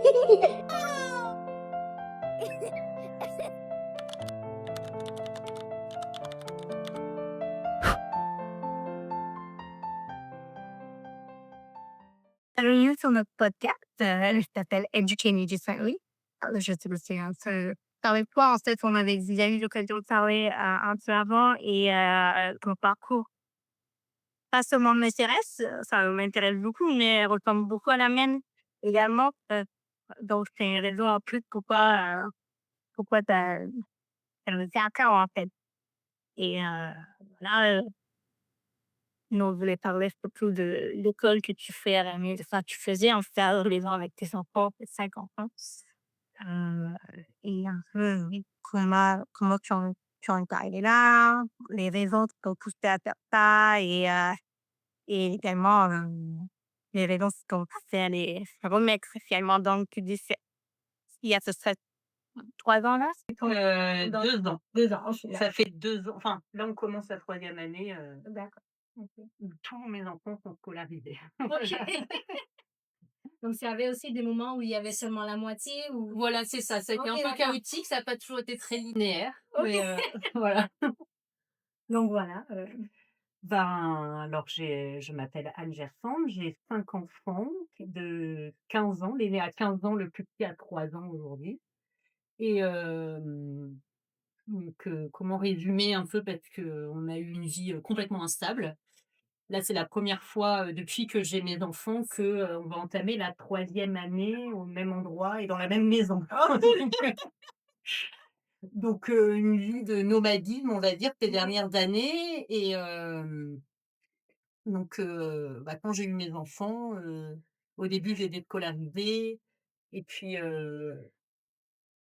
Bienvenue sur notre podcast. Je t'appelle Educate Differently. Je sais pas si avec toi, en fait, on avait déjà eu l'occasion de parler un peu avant et ton parcours, pas seulement m'intéresse, ça m'intéresse beaucoup, mais ressemble beaucoup à la mienne également. Donc, c'est une raison en plus pourquoi tu as réussi à faire, en fait. Et voilà, nous, on voulait parler surtout de l'école que tu fais à la maison, enfin, tu faisais en fait à la avec tes enfants, tes 5 enfants. Heu et un peu, oui, comment tu en es arrivé là, les raisons qui t'ont poussé à faire ça et également, les raisons qui t'ont poussé à les remettre finalement dans le public. Il y a ce serait 3 ans là? 2 ans. 2 ans, OK, Ça fait 2 ans, enfin, là, on commence la troisième année, d'accord. OK. où tous mes enfants sont scolarisés. OK. Donc il y avait aussi des moments où il y avait seulement la moitié ou? Voilà, c'est ça. Ça a été OK, un peu d'accord. chaotique, ça a pas toujours été très linéaire, OK. mais voilà. Donc voilà, Ben, alors je m'appelle Anne Gersand, j'ai 5 enfants de 15 ans. L'aîné a 15 ans, le plus petit a 3 ans aujourd'hui et donc comment résumer un peu parce qu'on a eu une vie, complètement instable. Là, c'est la première fois, depuis que j'ai mes enfants que, on va entamer la troisième année au même endroit et dans la même maison. Donc, une vie de nomadisme, on va dire, ces dernières années et donc, bah, quand j'ai eu mes enfants, au début, je les ai scolarisés et puis,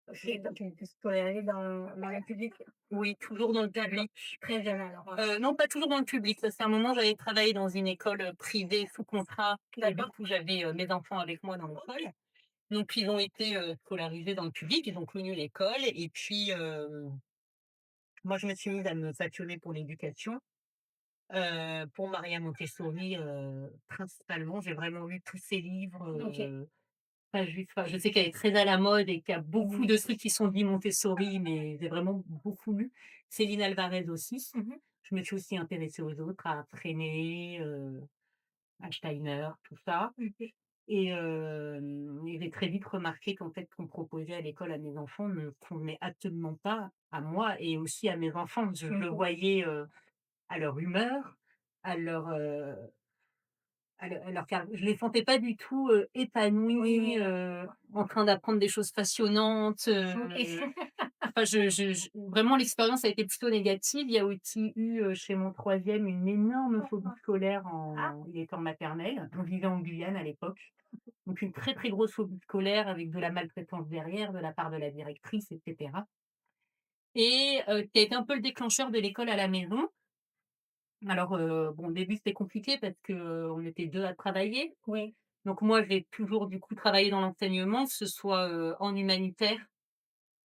OK, donc tu es scolarisée dans le public? oui, toujours dans le D'accord. public. Très jeune alors, ouais. Non, pas toujours dans le public, parce qu'à un moment, j'avais travaillé dans une école, privée sous contrat et du D'accord. coup, j'avais, mes enfants avec moi dans l'école. Donc ils ont été, scolarisés dans le public, ils ont connu l'école et puis, moi je me suis mise à me passionner pour l'éducation, pour Maria Montessori, principalement. J'ai vraiment lu tous ses livres, OK. pas juste enfin, je sais qu'elle est très à la mode et qu'il y a beaucoup Oui. de trucs qui sont dits Montessori, mais j'ai vraiment beaucoup lu. Céline Alvarez aussi. Mmh. Je me suis aussi intéressée aux autres, à Freinet, à Steiner, tout ça. OK. Et j'ai très vite remarqué qu'en fait, ce qu'on proposait à l'école à mes enfants ne convenait absolument pas à moi et aussi à mes enfants. Je le voyais, à leur humeur, à leur, car je les sentais pas du tout, Oui, épanouis, oui. en train d'apprendre des choses passionnantes, OK. enfin je vraiment l'expérience a été plutôt négative. Il y a aussi eu, chez mon troisième une énorme phobie scolaire Ah! il était en maternelle. On vivait en Guyane à l'époque. Donc une très, très grosse phobie scolaire avec de la maltraitance derrière, de la part de la directrice et cetera et qui a été un peu le déclencheur de l'école à la maison. Alors, bon, au début, c'était compliqué parce qu'on était 2 à travailler. Oui. Donc moi, j'ai toujours du coup travaillé dans l'enseignement, que ce soit, en humanitaire,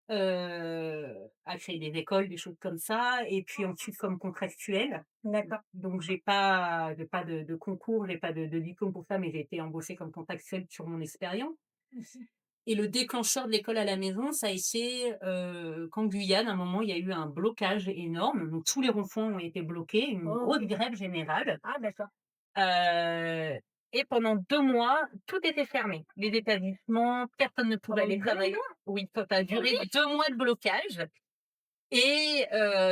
à créer des écoles, des choses comme ça et puis ensuite comme contractuelle. D'accord. Donc j'ai pas de concours, j'ai pas de diplôme pour ça, mais j'ai été embauchée comme contractuelle sur mon expérience. Et le déclencheur de l'école à la maison, ça a été, qu'en Guyane, à un moment, il y a eu un blocage énorme, donc tous les ronds-points ont été bloqués, une Oh, grosse OK. grève générale, Ah d'accord. heu et pendant 2 mois, tout était fermé. Les établissements, personne ne pouvait Pendant aller 2 travailler. mois? Oui, ça a duré 2 mois de blocage et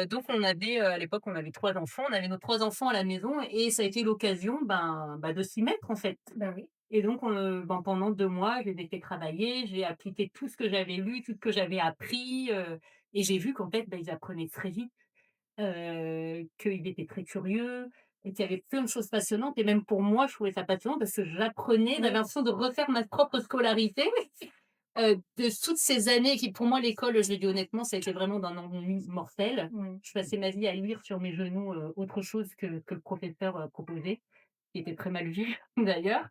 donc on avait, à l'époque, on avait 3 enfants, on avait nos 3 enfants à la maison et ça a été l'occasion, de s'y mettre, en fait. Ben oui. Et donc, pendant 2 mois, je les ai fait travailler, j'ai appliqué tout ce que j'avais lu, tout ce que j'avais appris, et j'ai vu qu'en fait, ils apprenaient très vite, qu'ils étaient très curieux et qu'il y avait plein de choses passionnantes et même pour moi, je trouvais ça passionnant parce que j'apprenais, j'avais Oui. l'impression de refaire ma propre scolarité, de toutes ces années qui pour moi l'école, je le dis honnêtement, ça a été vraiment d'un ennui mortel. Mmh. Je passais ma vie à lire sur mes genoux, autre chose que le professeur, proposait, qui était très mal vu d'ailleurs.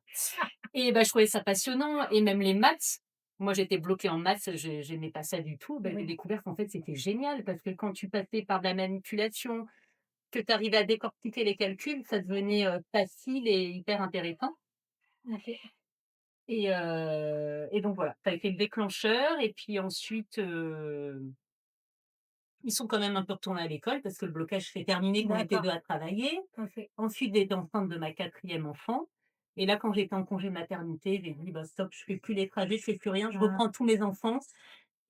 Et bah, je trouvais ça passionnant et même les maths. Moi, j'étais bloquée en maths, j'aimais pas ça du tout. Bah, j'ai Oui. découvert qu'en fait, c'était génial parce que quand tu passais par de la manipulation, que tu arrivais à décortiquer les calculs, ça devenait, facile et hyper intéressant. OK. Et donc voilà, ça a été le déclencheur et puis ensuite, ils sont quand même un peu retournés à l'école parce que le blocage s'est terminé, qu'on était D'accord. 2 à travailler. OK. Ensuite, j'étais enceinte de ma 4e enfant et là, quand j'étais en congé maternité, j'ai dit: «Bah, stop, je fais plus les trajets, je fais plus rien, je Ah, reprends tous mes enfants»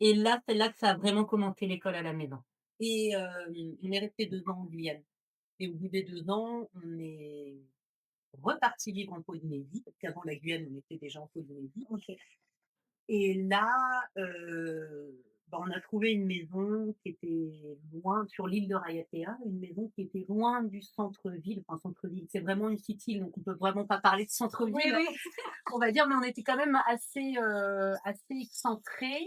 et là, c'est là que ça a vraiment commencé l'école à la maison et on est resté 2 ans en Guyane et au bout des 2 ans, on est repartis vivre en Polynésie parce qu'avant la Guyane, on était déjà en Polynésie. OK. Et là, bah, on a trouvé une maison qui était loin sur l'île de Raiatea, une maison qui était loin du centre-ville, enfin centre-ville, c'est vraiment une petite île, donc on peut vraiment pas parler de Oui, centre-ville, oui. on va dire, mais on était quand même assez excentrés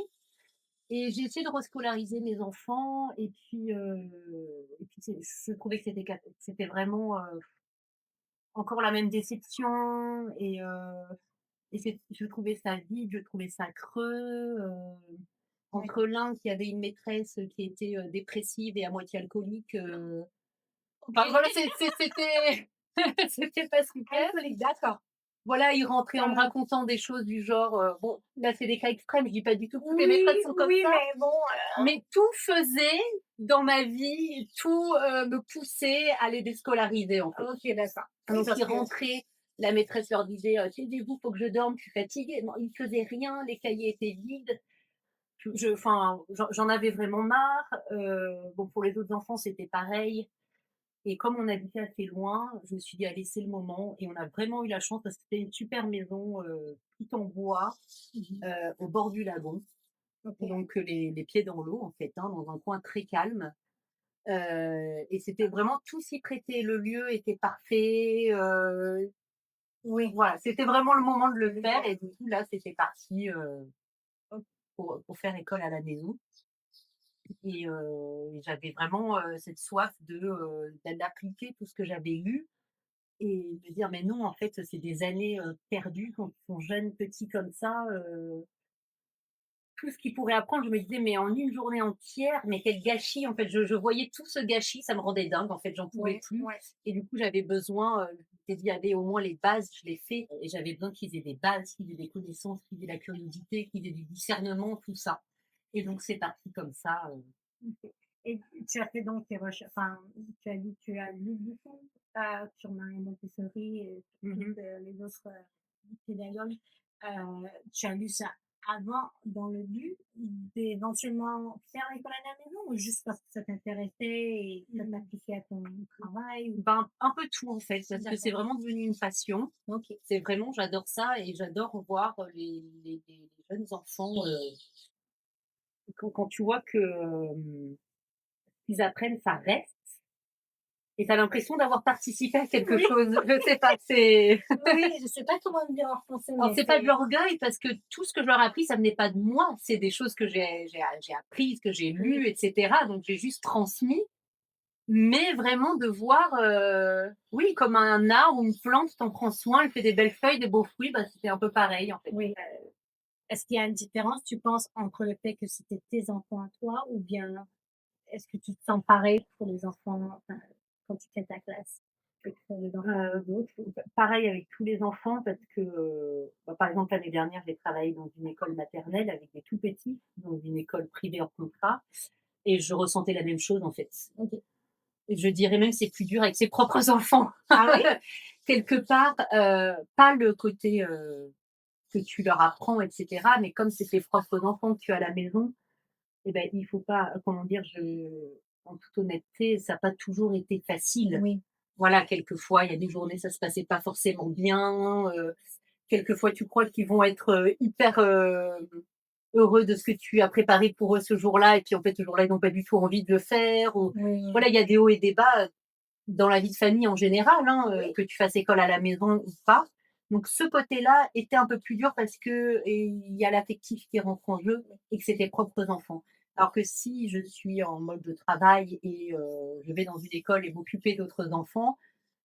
et j'ai essayé de rescolariser mes enfants et puis je trouvais que c'était vraiment, encore la même déception et je trouvais ça vide, je trouvais ça creux, entre D'accord. l'un qui avait une maîtresse, qui était, dépressive et à moitié alcoolique, OK. enfin voilà, c'était c'était pas super. Alcoolique, d'accord. Voilà, il rentrait en Quand me même. racontant des choses du genre, bon, là, c'est des cas extrêmes, je dis pas du tout que toutes les Oui, maîtresses sont comme oui, ça, mais bon, mais tout faisait dans ma vie, tout, me poussait à les déscolariser, en fait. OK, d'accord. Oui, Donc parce ils que rentraient, la maîtresse leur disait: «Taisez-vous, faut que je dorme, je suis fatiguée». Non, ils faisaient rien, les cahiers étaient vides. Enfin, j'en avais vraiment marre. Bon, pour les autres enfants, c'était pareil et comme on habitait assez loin, je me suis dit: «Allez, c'est le moment» et on a vraiment eu la chance parce que c'était une super maison, toute en bois, mmh au bord du lagon. OK. Donc les pieds dans l'eau, en fait, hein, dans un coin très calme. Et c'était vraiment tout s'y prêtait. Le lieu était parfait, Oui. voilà, c'était vraiment le moment de le faire D'accord. et du coup, là, c'était parti, OK. pour faire école à la maison et j'avais vraiment, cette soif d'appliquer tout ce que j'avais lu et de dire: «Mais non, en fait, c'est des années, perdues quand ils sont jeunes, petits comme ça, tout ce qu'ils pourraient apprendre». Je me disais: «Mais en une journée entière, mais quel gâchis!» En fait, je voyais tout ce gâchis, ça me rendait dingue, en fait, j'en pouvais Ouais, plus ouais. et du coup, j'avais besoin, je m'étais dit: «Allez, au moins les bases, je les fais» et j'avais besoin qu'ils aient des bases, qu'ils aient des connaissances, qu'ils aient la curiosité, qu'ils aient du discernement, tout ça et donc c'est parti comme ça, OK. Et tu as fait donc tes recherches, enfin, tu as dit que tu as lu beaucoup, sur Maria Montessori et sur mmh toutes, les autres, pédagogues. Tu as lu ça avant dans le but d'éventuellement faire l'école à la maison ou juste parce que ça t'intéressait et ça Mmh. t'appliquait à ton travail ou? Ben, un peu tout, en fait, parce que c'est D'accord. vraiment devenu une passion. OK. C'est vraiment j'adore ça et j'adore voir, les jeunes enfants, quand tu vois que, qu'ils apprennent, ça reste et tu as l'impression d'avoir participé à quelque Oui, chose. Je sais pas, c'est oui, je sais pas comment le dire en français, alors mais c'est pas de c'est l'orgueil parce que tout ce que je leur ai appris, ça venait pas de moi. C'est des choses que j'ai apprises, que j'ai oui, lues et cetera, donc j'ai juste transmis. Mais vraiment de voir, oui, comme un arbre ou une plante, tu en prends soin, elle fait des belles feuilles, des beaux fruits, bah, c'était un peu pareil, en fait. oui. Est-ce qu'il y a une différence, tu penses, entre le fait que c'était tes enfants à toi ou bien est-ce que tu te sens pareil pour les enfants, enfin, quand tu fais ta classe, que pour les enfants d'autres? Pareil avec tous les enfants parce que, bah, par exemple, l'année dernière, j'ai travaillé dans une école maternelle avec des tout petits, dans une école privée hors contrat et je ressentais la même chose, en fait. OK. Et je dirais même c'est plus dur avec ses propres enfants. Ah oui? Quelque part, pas le côté, que tu leur apprends et cetera, mais comme c'est tes propres enfants que tu as à la maison et ben, il faut pas, comment dire? En toute honnêteté, ça a pas toujours été facile. Oui, Voilà, quelquefois, il y a des journées, ça se passait pas forcément bien, quelquefois, tu crois qu'ils vont être, hyper, heureux de ce que tu as préparé pour eux ce jour-là et puis, en fait, ce jour-là, ils n'ont pas du tout envie de le faire ou oui, voilà, il y a des hauts et des bas, dans la vie de famille en général, hein, oui, que tu fasses école à la maison ou pas. Donc ce côté-là était un peu plus dur parce que il y a l'affectif qui rentre en jeu et que c'est tes propres enfants. Alors que si je suis en mode de travail et je vais dans une école et m'occuper d'autres enfants,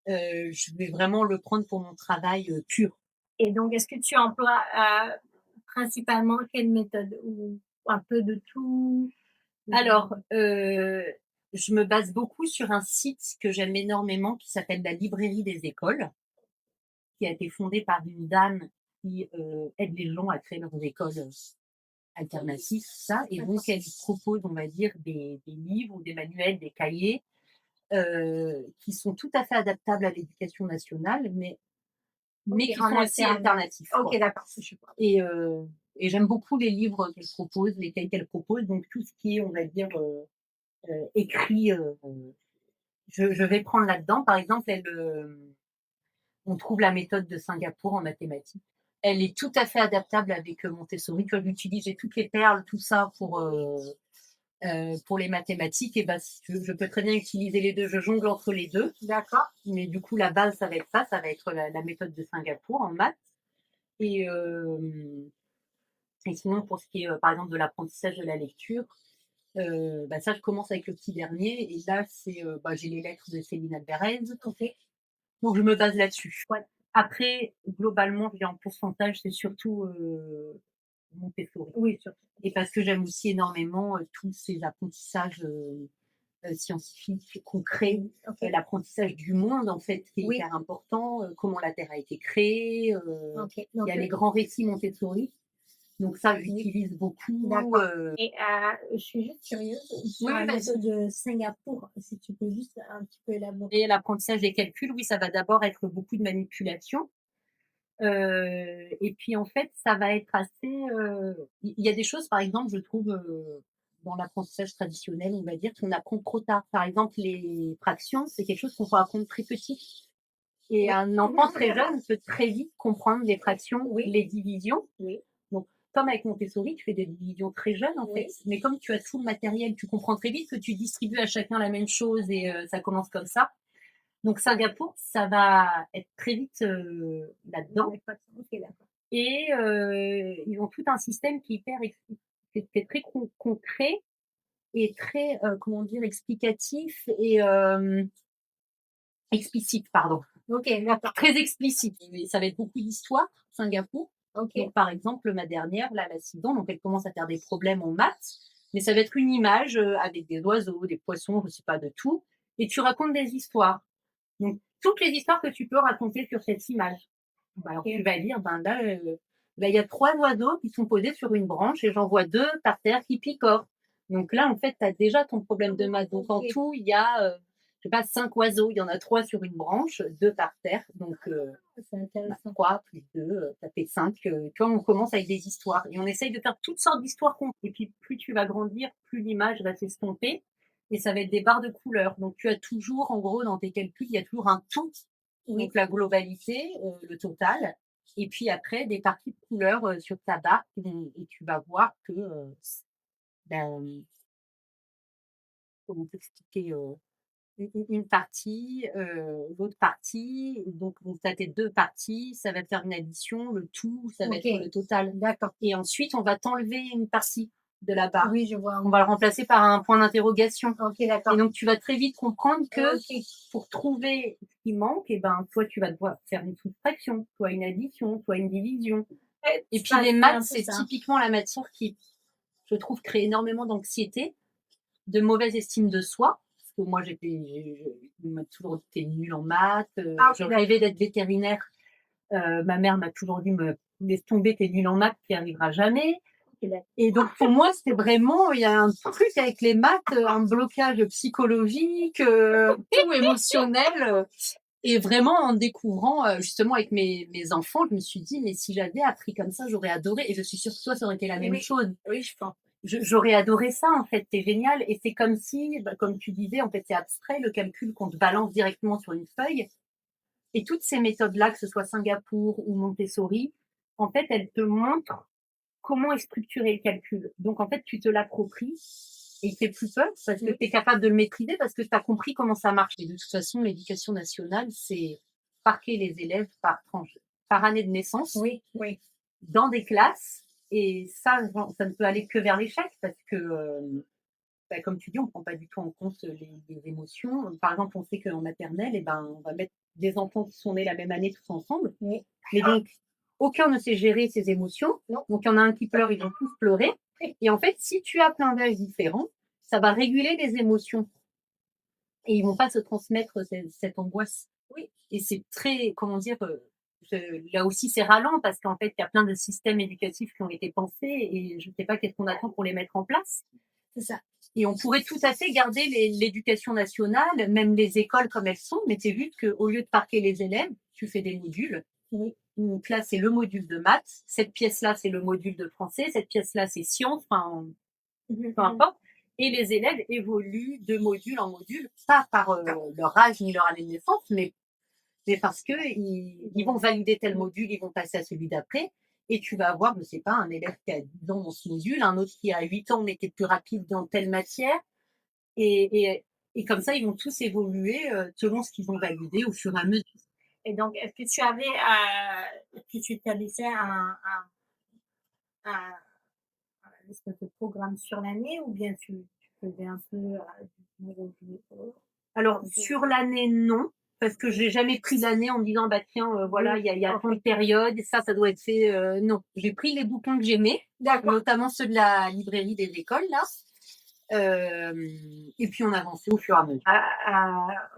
je vais vraiment le prendre pour mon travail, pur. et donc est-ce que tu emploies, principalement quelle méthode? Ou un peu de tout? Alors, Ou je me base beaucoup sur un site que j'aime énormément qui s'appelle la Librairie des écoles, qui a été fondée par une dame qui, aide les gens à créer leurs écoles, alternatives, tout ça et donc elle propose, on va dire, des livres ou des manuels, des cahiers, qui sont tout à fait adaptables à l'éducation nationale, mais OK, qui en sont aussi alterne. alternatifs, OK, quoi d'accord, je vois. et j'aime beaucoup les livres qu'elle propose, les cahiers qu'elle propose, donc tout ce qui est, on va dire, écrit, je vais prendre là-dedans. Par exemple, on trouve la méthode de Singapour en mathématiques. Elle est tout à fait adaptable avec, Montessori. Tu vois, j'utilisais toutes les perles, tout ça pour les mathématiques et bah, si je peux très bien utiliser les 2. Je jongle entre les 2. D'accord. Mais du coup, la base, ça va être ça, ça va être la méthode de Singapour en maths et hem et sinon pour ce qui est, par exemple de l'apprentissage de la lecture, bah, ça je commence avec le petit dernier et là c'est, bah, j'ai les lettres de Céline Alvarez. OK. Donc je me base là-dessus. Ouais. Après, globalement, je dis en pourcentage, c'est surtout, Montessori Oui, surtout. et parce que j'aime aussi énormément, tous ces apprentissages, scientifiques, concrets, OK. l'apprentissage du monde, en fait, qui est Oui. hyper important, comment la Terre a été créée, OK. il y Donc, a les grands récits Montessori, donc ça, oui, j'utilise beaucoup, d'accord et je suis juste curieuse sur oui, oui, la vas-y. méthode de Singapour, si tu peux juste un petit peu élaborer? Et l'apprentissage des calculs, oui, ça va d'abord être beaucoup de manipulation. Et puis en fait, ça va être assez, il y a des choses, par exemple, je trouve, dans l'apprentissage traditionnel, on va dire, qu'on apprend trop tard. Par exemple, les fractions, c'est quelque chose qu'on peut apprendre très petit et Oui. un enfant très jeune peut très vite comprendre les fractions, Oui. les divisions. Oui. Donc comme avec Montessori, tu fais des divisions très jeunes, en fait, Oui. mais comme tu as tout le matériel, tu comprends très vite que tu distribues à chacun la même chose et ça commence comme ça. Donc Singapour, ça va être très vite, là-dedans OK, d'accord. et ils ont tout un système qui est hyper qui est très concret et très, comment dire? Explicatif et explicite, pardon. OK, d'accord. Très explicite et ça va être beaucoup d'histoire, Singapour. OK. Donc par exemple, ma dernière, là, la 6 ans, donc elle commence à faire des problèmes en maths, mais ça va être une image, avec des oiseaux, des poissons, je sais pas, de tout et tu racontes des histoires. Donc toutes les histoires que tu peux raconter sur cette image. Bah, alors tu OK. vas dire, ben là, bah, il y a 3 oiseaux qui sont posés sur une branche et j'en vois 2 par terre qui picorent. Donc là, en fait, tu as déjà ton problème de maths. Donc en OK. tout, il y a, je sais pas, 5 oiseaux, il y en a 3 sur une branche, 2 par terre. Donc C'est bah, intéressant. 3 plus 2, ça fait 5. Tu vois, on commence avec des histoires et on essaye de faire toutes sortes d'histoires et puis plus tu vas grandir, plus l'image va s'estomper et ça va être des barres de couleurs. Donc tu as toujours, en gros, dans tes calculs, il y a toujours un tout, Oui. donc la globalité, le total et puis après des parties de couleurs, sur ta barre et tu vas voir que, ben, comment t'expliquer? Une partie, l'autre partie, donc tu as tes 2 parties, ça va te faire une addition, le tout, ça va être OK. le total D'accord. et ensuite on va t'enlever une partie de la barre. Oui, je vois, On oui. va le remplacer par un point d'interrogation OK, et d'accord. donc tu vas très vite comprendre que OK. pour trouver ce qui manque et ben, toi tu vas devoir faire une soustraction, toi une addition, toi une division Ouais, et puis ça les c'est maths, un peu c'est ça. typiquement la matière qui, je trouve, crée énormément d'anxiété, de mauvaise estime de soi. Parce que moi, on m'a toujours dit: «Tu es nulle en maths», Ah je OK, d'accord. rêvais d'être vétérinaire. Ma mère m'a toujours dit: «Me laisse tomber, tu es nulle en maths, tu y arriveras jamais» OK, d'accord. et donc pour moi, c'était vraiment il y a un truc avec les maths, un blocage psychologique, ou émotionnel, et vraiment en découvrant, justement avec mes enfants, je me suis dit: «Mais si j'avais appris comme ça, j'aurais adoré» et je suis sûre que toi, ça aurait été la même Oui, chose. oui, je pense. J'aurais adoré ça, en fait, c'est génial et c'est comme si, bah, comme tu disais, en fait, c'est abstrait le calcul qu'on te balance directement sur une feuille et toutes ces méthodes-là, que ce soit Singapour ou Montessori, en fait, elles te montrent comment est structuré le calcul. Donc en fait, tu te l'appropries et il fait plus peur parce que Oui, tu es capable de le maîtriser, parce que tu as compris comment ça marche et de toute façon, l'éducation nationale, c'est parquer les élèves par année de naissance oui, oui. dans des classes et ça ne peut aller que vers l'échec parce que, bah, comme tu dis, on prend pas du tout en compte les émotions. Par exemple, on sait qu'en maternelle, et ben, on va mettre des enfants qui sont nés la même année tous ensemble, Oui. mais donc aucun ne sait gérer ses émotions. Non. Donc il y en a un qui pleure, ils vont tous pleurer. Et en fait, si tu as plein d'âges différents, ça va réguler les émotions et ils vont pas se transmettre cette angoisse. Oui. Et c'est très, comment dire, là aussi, c'est ralent parce qu'en fait, il y a plein de systèmes éducatifs qui ont été pensés et je ne sais pas qu'est-ce qu'on attend pour les mettre en place. C'est ça. Et on pourrait tout à fait garder l'éducation nationale, même les écoles comme elles sont, mais c'est juste qu'au lieu de parquer les élèves, tu fais des modules. Oui. Donc là, c'est le module de maths, cette pièce-là, c'est le module de français, cette pièce-là, c'est sciences, enfin, peu importe. Et les élèves évoluent de module en module, pas par leur âge ni leur année de naissance, mais parce que ils vont valider tel module, ils vont passer à celui d'après. Et tu vas avoir, je ne sais pas, un élève qui a 10 ans dans ce module, un autre qui a 8 ans mais qui est plus rapide dans telle matière. Et, et, et comme ça, ils vont tous évoluer selon ce qu'ils ont validé au fur et à mesure. Et donc, est-ce que tu avais, que tu établissais un un espèce de programme sur l'année ou bien tu faisais un peu, du Alors, sur l'année, non, parce que j'ai jamais pris l'année en me disant, bah tiens, voilà, oui, il y a tant de OK. périodes, ça doit être fait. Non, j'ai pris les bouquins que j'aimais, D'accord. notamment ceux de la librairie des écoles, là. Et puis on avançait au fur et à mesure.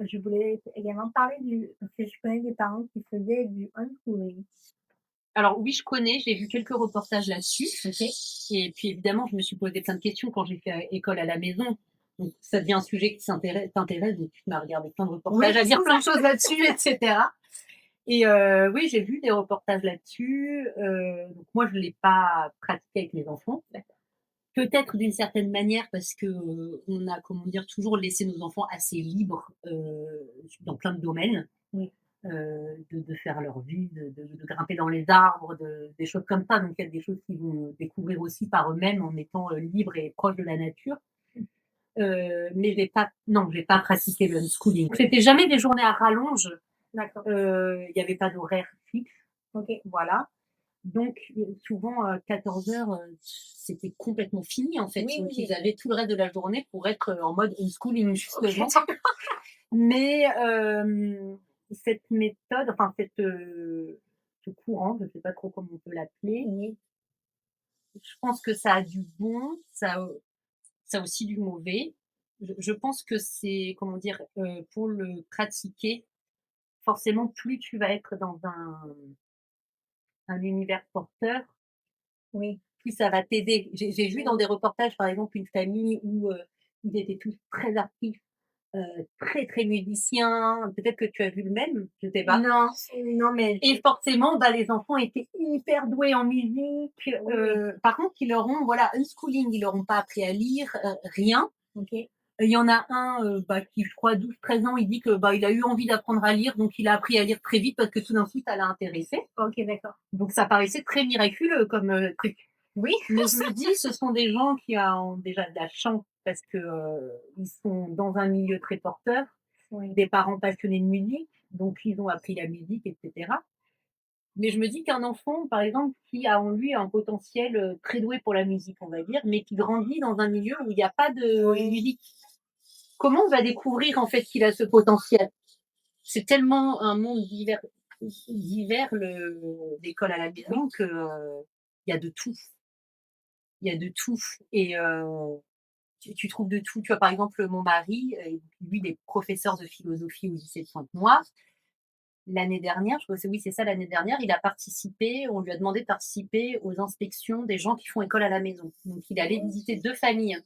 Je voulais également parler du parce que je connais des parents qui faisaient du homeschooling. Alors oui, je connais, j'ai vu quelques reportages là-dessus. OK. Et puis évidemment, je me suis posé plein de questions quand j'ai fait école à la maison. Donc ça devient un sujet qui t'intéresse, donc tu m'as regardé plein de Oui, reportages à dire plein de choses là-dessus, etc. Et oui, j'ai vu des reportages là-dessus. Donc moi, je ne l'ai pas pratiqué avec mes enfants. Peut-être d'une certaine manière parce que on a, comment dire, toujours laissé nos enfants assez libres dans plein de domaines. Oui. De faire leur vie, de grimper dans les arbres, des choses comme ça. Donc il y a des choses qu'ils vont découvrir aussi par eux-mêmes en étant libres et proches de la nature. Mais non, j'ai pas pratiqué le homeschooling. C'était jamais des journées à rallonge. D'accord. Il n'y avait pas d'horaire fixe. OK. Voilà. Donc, souvent, à 14 heures, c'était complètement fini, en fait. Oui, Donc, oui, ils oui. avaient tout le reste de la journée pour être en mode homeschooling, OK, justement. d'accord. Mais cette méthode, enfin, ce courant, je ne sais pas trop comment on peut l'appeler, Oui. je pense que ça a du bon, ça a aussi du mauvais. Je pense que c'est, comment dire, pour le pratiquer, forcément, plus tu vas être dans un univers porteur, Oui. plus ça va t'aider. J'ai vu dans des reportages, par exemple, une famille où ils étaient tous très artistes, très, très musiciens. Peut-être que tu as vu le même, je sais pas. Non, non, mais Et forcément, bah, les enfants étaient hyper doués en musique. oui, oui. Par contre, ils leur ont, voilà, unschooling, ils leur ont pas appris à lire, rien. OK. Il y en a un, bah, qui, je crois, 12, 13 ans, il dit que, bah, il a eu envie d'apprendre à lire, donc il a appris à lire très vite parce que tout d'un coup, ça l'a intéressé. OK, d'accord. Donc ça paraissait très miraculeux comme truc. Oui, Mais je me dis, ce sont des gens qui ont déjà de la chance parce que ils sont dans un milieu très porteur, oui. des parents passionnés de musique, donc ils ont appris la musique, etc. Mais je me dis qu'un enfant, par exemple, qui a en lui un potentiel très doué pour la musique, on va dire, mais qui grandit dans un milieu où il n'y a pas de Oui. musique, comment on va découvrir en fait qu'il a ce potentiel? C'est tellement un monde divers l'école à la maison que il y a de tout. Il y a de tout. Et tu trouves de tout. Tu vois, par exemple, mon mari, lui, il est professeur de philosophie au lycée de Pointe-Noire. L'année dernière, je crois que oui, c'est ça, l'année dernière, il a participé, on lui a demandé de participer aux inspections des gens qui font école à la maison. Donc, il allait visiter 2 familles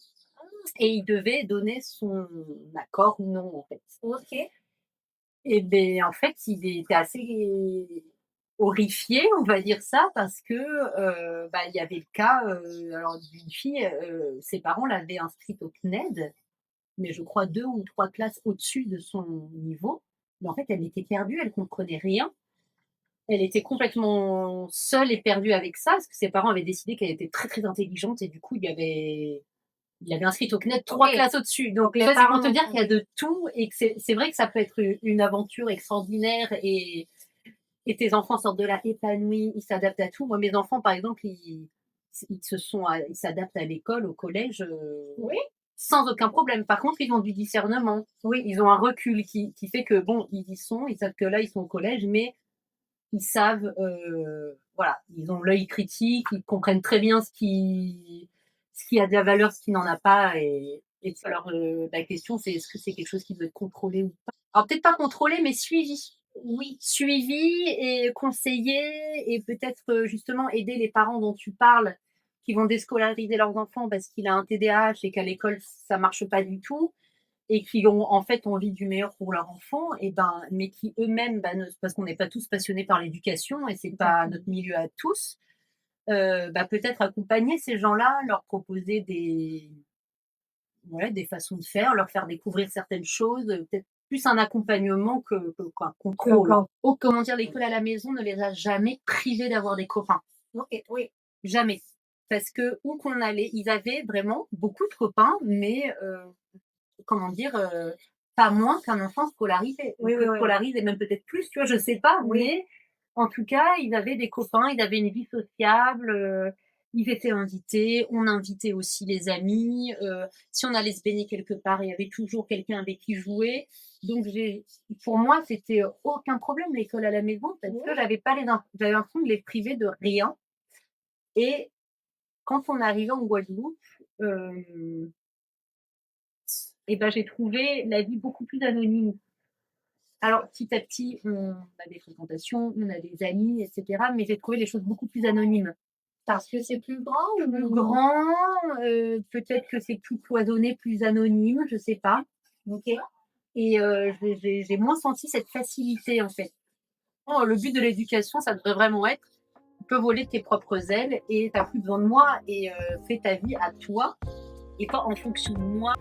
et il devait donner son accord ou non, en fait. OK. Et beh, en fait, il était assez horrifié, on va dire ça, parce que, bah, il y avait le cas, alors d'une fille, ses parents l'avaient inscrite au CNED, mais je crois 2 ou 3 classes au-dessus de son niveau. Mais en fait, elle était perdue, elle comprenait rien. Elle était complètement seule et perdue avec ça, parce que ses parents avaient décidé qu'elle était très, très intelligente et du coup, il l'avait inscrite au CNED 3 OK. classes au-dessus. Donc Les ça, c'est pour parents te dire qu'il y a oui. de tout et que c'est vrai que ça peut être une aventure extraordinaire et tes enfants sortent de là épanouis, ils s'adaptent à tout. Moi, mes enfants, par exemple, ils s'adaptent à l'école, au collège, Oui? sans aucun problème. Par contre, ils ont du discernement. Oui, ils ont un recul qui fait que bon, ils y sont, ils savent que là, ils sont au collège, mais ils savent, voilà, ils ont l'œil critique, ils comprennent très bien ce qui a de la valeur, ce qui n'en a pas. Et alors, la question, c'est est-ce que c'est quelque chose qui doit être contrôlé ou pas? Alors, peut-être pas contrôlé, mais suivi. Oui, suivi et conseiller et peut-être, justement aider les parents dont tu parles, qui vont déscolariser leurs enfants parce qu'il a un TDAH et qu'à l'école ça marche pas du tout et qui ont en fait envie du meilleur pour leur enfant et ben, mais qui eux-mêmes, bah, ne parce qu'on n'est pas tous passionnés par l'éducation et c'est Tout à pas fait. notre milieu à tous, bah, peut-être accompagner ces gens-là, leur proposer des ouais, des façons de faire, leur faire découvrir certaines choses, peut-être plus un accompagnement qu'un contrôle. D'accord. Comment dire? L'école à la maison ne les a jamais privés d'avoir des copains. OK, oui. Jamais. Parce que où qu'on allait, ils avaient vraiment beaucoup de copains, mais comment dire? Pas moins qu'un enfant scolarisé. Oui, oui, oui. Scolarisé, même peut-être plus, tu vois? Je sais pas, Oui. mais en tout cas, ils avaient des copains, ils avaient une vie sociable, ils étaient invités, on invitait aussi les amis, si on allait se baigner quelque part, il y avait toujours quelqu'un avec qui jouer. Donc j'ai pour moi, c'était, aucun problème l'école à la maison parce Oui. que j'avais l'impression de les priver de rien et quand on arrivait en Guadeloupe, hem et ben, j'ai trouvé la vie beaucoup plus anonyme. Alors, petit à petit, on a des fréquentations, on a des amis, et cetera, mais j'ai trouvé les choses beaucoup plus anonymes. Parce que c'est plus grand Plus ou? grand, peut-être que c'est plus cloisonné, plus anonyme, je sais pas OK. et j'ai moins senti cette facilité, en fait. Oh, le but de l'éducation, ça devrait vraiment être: tu peux voler tes propres ailes et tu as plus besoin de moi et fais ta vie à toi et pas en fonction de moi.